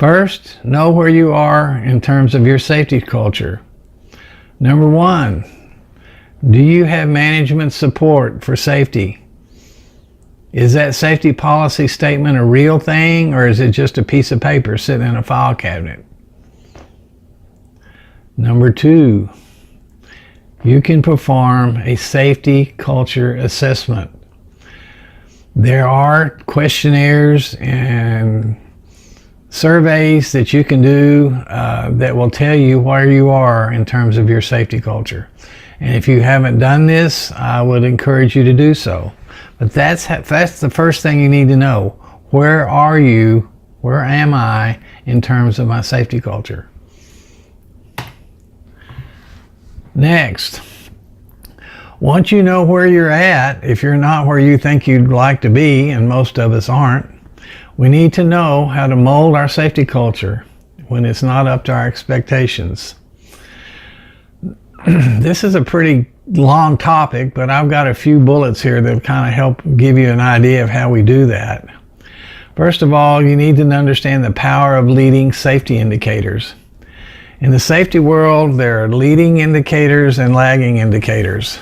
First, know where you are in terms of your safety culture. Number one, do you have management support for safety? Is that safety policy statement a real thing, or is it just a piece of paper sitting in a file cabinet? Number two, you can perform a safety culture assessment. There are questionnaires and surveys that you can do that will tell you where you are in terms of your safety culture. And if you haven't done this, I would encourage you to do so. But that's the first thing you need to know. Where are you? Where am I in terms of my safety culture? Next, once you know where you're at, if you're not where you think you'd like to be, and most of us aren't, we need to know how to mold our safety culture when it's not up to our expectations. This is a pretty long topic, but I've got a few bullets here that kind of help give you an idea of how we do that. First of all, you need to understand the power of leading safety indicators. In the safety world, there are leading indicators and lagging indicators.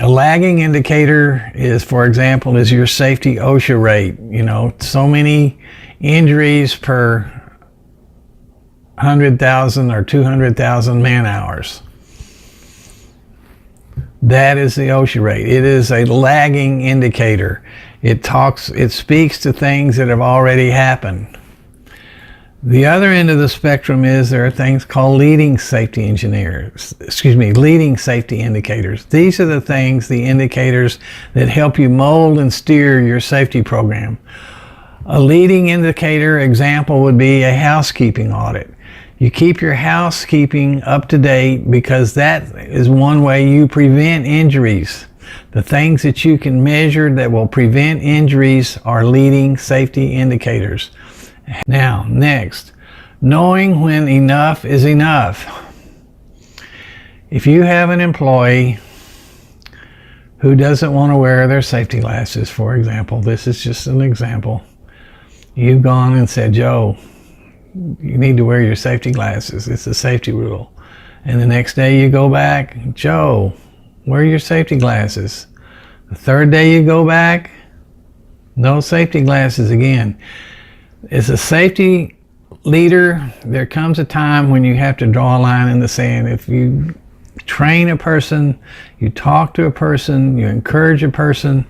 A lagging indicator is, for example, is your safety OSHA rate. You know, so many injuries per 100,000 or 200,000 man hours. That is the OSHA rate. It is a lagging indicator. It speaks to things that have already happened. The other end of the spectrum is there are things called leading safety indicators. These are the indicators that help you mold and steer your safety program. A leading indicator example would be a housekeeping audit. You keep your housekeeping up to date because that is one way you prevent injuries. The things that you can measure that will prevent injuries are leading safety indicators. Now, next, knowing when enough is enough. If you have an employee who doesn't want to wear their safety glasses, for example, this is just an example. You've gone and said, Joe, you need to wear your safety glasses. It's a safety rule. And the next day you go back, Joe, wear your safety glasses. The third day you go back, no safety glasses again. As a safety leader, there comes a time when you have to draw a line in the sand. If you train a person, you talk to a person, you encourage a person,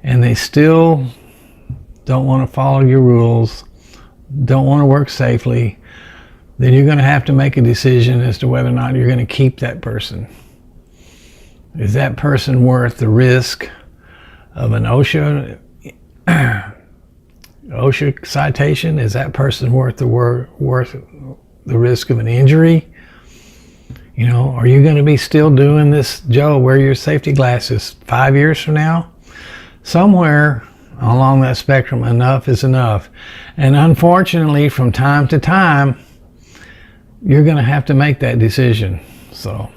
and they still don't want to follow your rules, don't want to work safely, then you're going to have to make a decision as to whether or not you're going to keep that person. Is that person worth the risk of an OSHA citation? Is that person worth the risk of an injury? You know, are you going to be still doing this, Joe, wear your safety glasses 5 years from now? Somewhere along that spectrum, enough is enough. And unfortunately, from time to time, you're going to have to make that decision. So,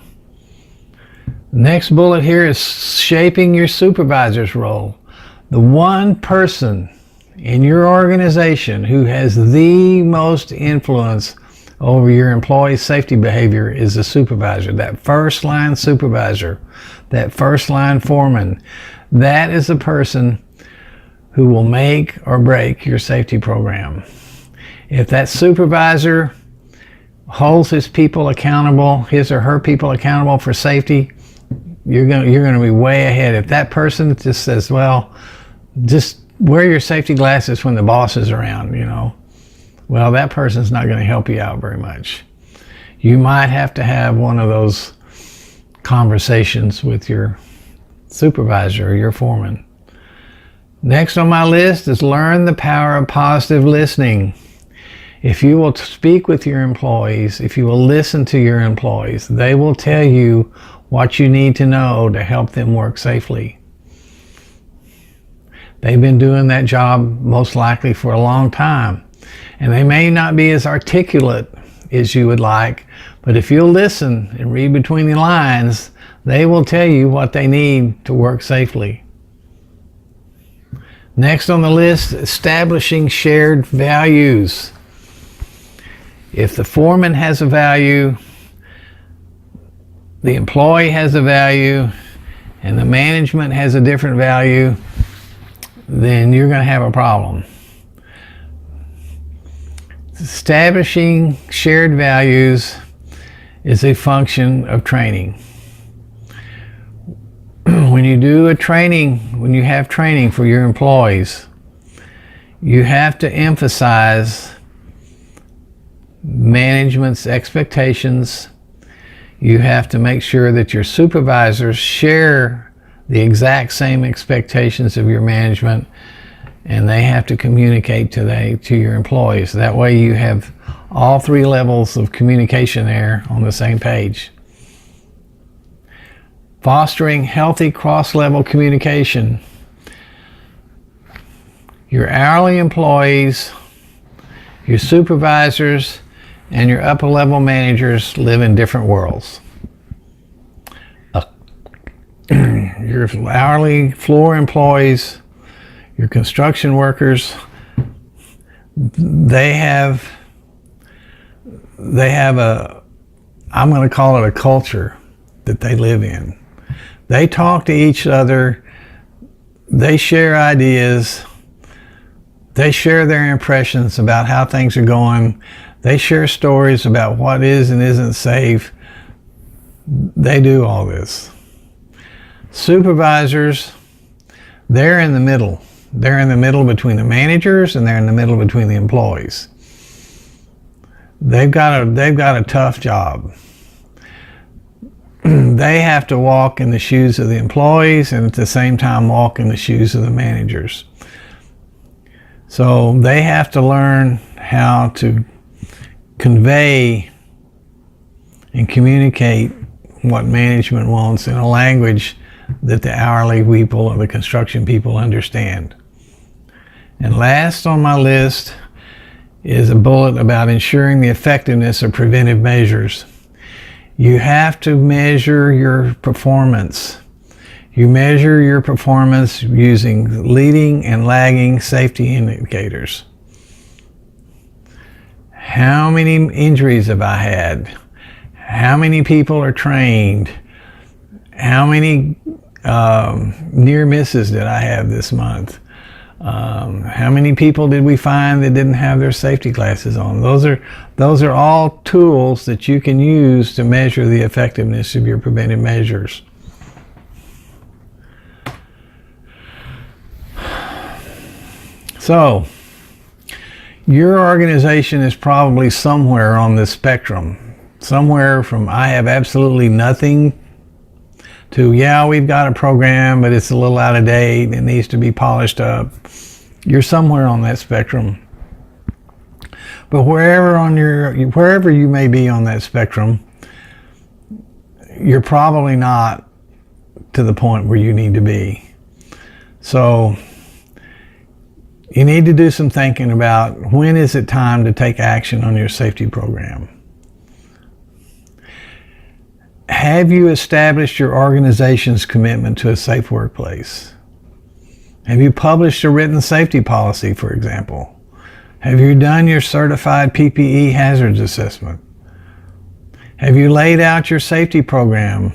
next bullet here is shaping your supervisor's role. The one person in your organization who has the most influence over your employees' safety behavior is the supervisor. That first line supervisor, that first line foreman, that is the person who will make or break your safety program. If that supervisor holds his people accountable, his or her people accountable for safety, you're going to be way ahead. If that person just says, well, just wear your safety glasses when the boss is around, you know, well, that person's not going to help you out very much. You might have to have one of those conversations with your supervisor or your foreman. Next on my list is learn the power of positive listening. If you will speak with your employees, if you will listen to your employees, they will tell you what you need to know to help them work safely. They've been doing that job most likely for a long time, and they may not be as articulate as you would like, but if you'll listen and read between the lines, they will tell you what they need to work safely. Next on the list, establishing shared values. If the foreman has a value, the employee has a value, and the management has a different value, then you're going to have a problem. Establishing shared values is a function of training. When you have training for your employees, you have to emphasize management's expectations. You have to make sure that your supervisors share the exact same expectations of your management, and they have to communicate to your employees. That way you have all three levels of communication there on the same page. Fostering healthy cross-level communication. Your hourly employees, your supervisors, and your upper-level managers live in different worlds. Your hourly floor employees, your construction workers, they have I'm going to call it a culture that they live in. They talk to each other, they share ideas, they share their impressions about how things are going, they share stories about what is and isn't safe. They do all this. Supervisors, they're in the middle. They're in the middle between the managers and they're in the middle between the employees. They've got a tough job. They have to walk in the shoes of the employees and at the same time walk in the shoes of the managers. So they have to learn how to convey and communicate what management wants in a language that the hourly people or the construction people understand. And last on my list is a bullet about ensuring the effectiveness of preventive measures. You have to measure your performance. You measure your performance using leading and lagging safety indicators. How many injuries have I had? How many people are trained? How many near misses did I have this month? How many people did we find that didn't have their safety glasses on? Those are all tools that you can use to measure the effectiveness of your preventive measures. So, your organization is probably somewhere on this spectrum. Somewhere from I have absolutely nothing to, yeah, we've got a program, but it's a little out of date. It needs to be polished up. You're somewhere on that spectrum. But wherever you may be on that spectrum, you're probably not to the point where you need to be. So you need to do some thinking about when is it time to take action on your safety program. Have you established your organization's commitment to a safe workplace? Have you published a written safety policy, for example? Have you done your certified PPE hazards assessment? Have you laid out your safety program?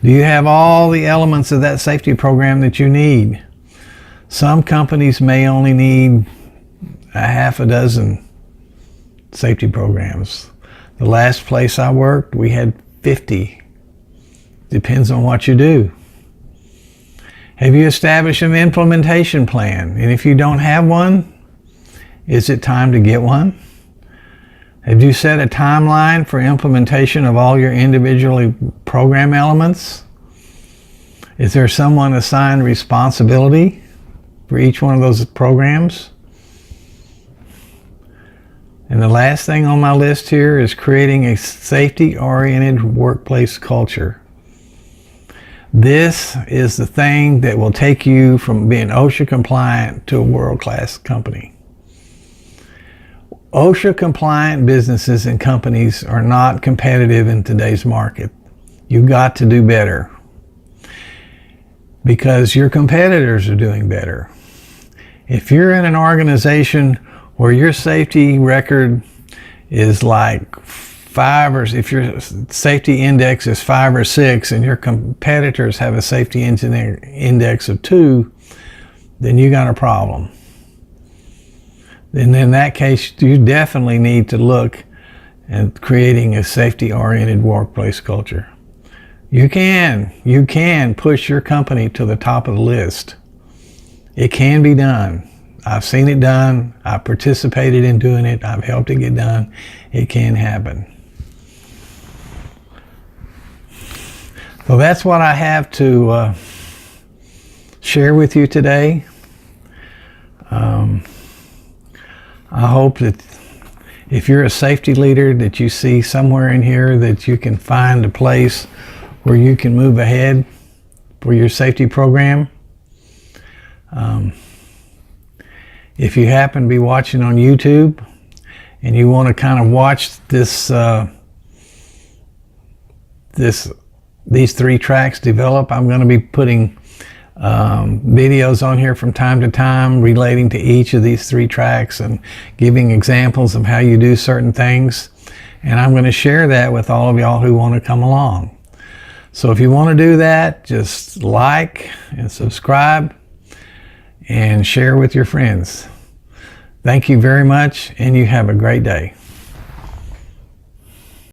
Do you have all the elements of that safety program that you need? Some companies may only need a half a dozen safety programs. The last place I worked, we had 50. Depends on what you do. Have you established an implementation plan? And if you don't have one, is it time to get one? Have you set a timeline for implementation of all your individual program elements? Is there someone assigned responsibility for each one of those programs? And the last thing on my list here is creating a safety-oriented workplace culture. This is the thing that will take you from being OSHA compliant to a world-class company. OSHA compliant businesses and companies are not competitive in today's market. You've got to do better because your competitors are doing better. If you're in an organization where your safety record is like 5, or if your safety index is 5 or 6 and your competitors have a safety index of 2, then you got a problem. And in that case, you definitely need to look at creating a safety-oriented workplace culture. You can push your company to the top of the list. It can be done. I've seen it done. I've participated in doing it. I've helped it get done. It can happen. So that's what I have to share with you today. I hope that if you're a safety leader, that you see somewhere in here that you can find a place where you can move ahead for your safety program. If you happen to be watching on YouTube and you want to kind of watch these 3 tracks develop, I'm going to be putting videos on here from time to time relating to each of these 3 tracks and giving examples of how you do certain things. And I'm going to share that with all of y'all who want to come along. So if you want to do that, just like and subscribe and share with your friends. Thank you very much, and you have a great day.